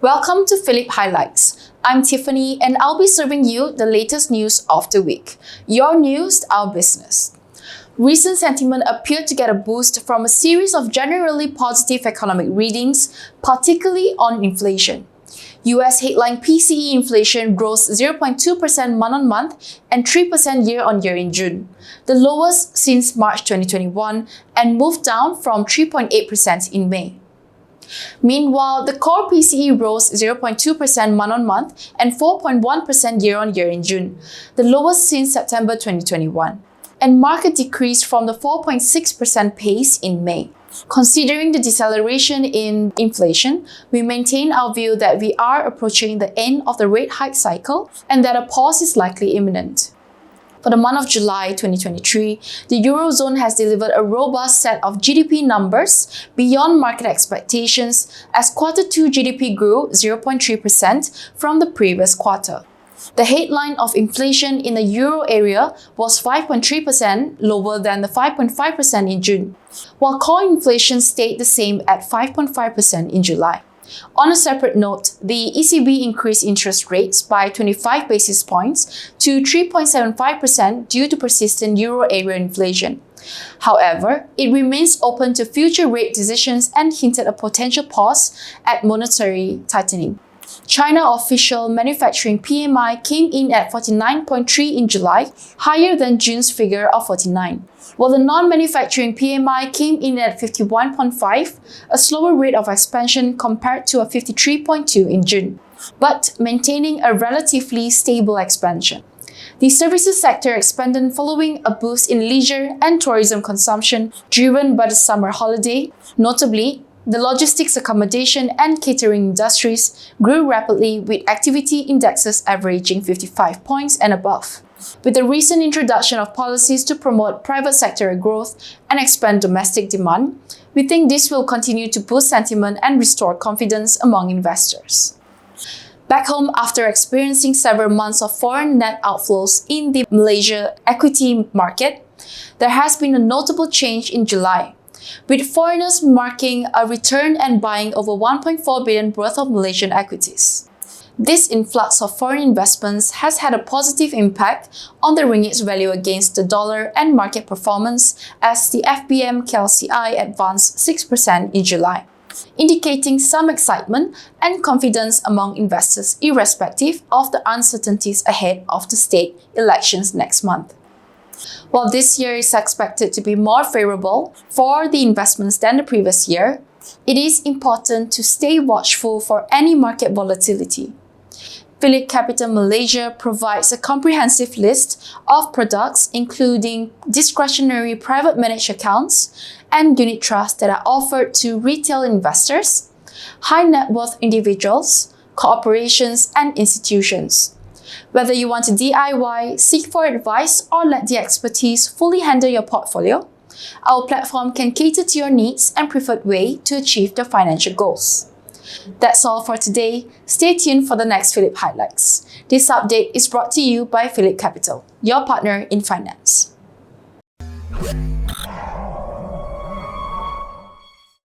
Welcome to Phillip Highlights. I'm Tiffany and I'll be serving you the latest news of the week. Your news, our business. Recent sentiment appeared to get a boost from a series of generally positive economic readings, particularly on inflation. US headline PCE inflation rose 0.2% month-on-month and 3% year-on-year in June, the lowest since March 2021, and moved down from 3.8% in May. Meanwhile, the core PCE rose 0.2% month-on-month and 4.1% year-on-year in June, the lowest since September 2021, and marked a decrease from the 4.6% pace in May. Considering the deceleration in inflation, we maintain our view that we are approaching the end of the rate hike cycle and that a pause is likely imminent. For the month of July 2023, the Eurozone has delivered a robust set of GDP numbers beyond market expectations as Q2 GDP grew 0.3% from the previous quarter. The headline of inflation in the euro area was 5.3%, lower than the 5.5% in June, while core inflation stayed the same at 5.5% in July. On a separate note, the ECB increased interest rates by 25 basis points to 3.75% due to persistent euro area inflation. However, it remains open to future rate decisions and hinted a potential pause at monetary tightening. China official manufacturing PMI came in at 49.3 in July, higher than June's figure of 49, while the non-manufacturing PMI came in at 51.5, a slower rate of expansion compared to a 53.2 in June, but maintaining a relatively stable expansion. The services sector expanded following a boost in leisure and tourism consumption driven by the summer holiday. Notably, the logistics, accommodation, and catering industries grew rapidly with activity indexes averaging 55 points and above. With the recent introduction of policies to promote private sector growth and expand domestic demand, we think this will continue to boost sentiment and restore confidence among investors. Back home, after experiencing several months of foreign net outflows in the Malaysia equity market, there has been a notable change in July, with foreigners marking a return and buying over 1.4 billion worth of Malaysian equities. This influx of foreign investments has had a positive impact on the ringgit's value against the dollar and market performance as the FBM KLCI advanced 6% in July, indicating some excitement and confidence among investors irrespective of the uncertainties ahead of the state elections next month. While this year is expected to be more favorable for the investments than the previous year, it is important to stay watchful for any market volatility. Phillip Capital Malaysia provides a comprehensive list of products including discretionary private managed accounts and unit trusts that are offered to retail investors, high net worth individuals, corporations, and institutions. Whether you want to DIY, seek for advice, or let the expertise fully handle your portfolio, our platform can cater to your needs and preferred way to achieve your financial goals. That's all for today. Stay tuned for the next Phillip Highlights. This update is brought to you by Phillip Capital, your partner in finance.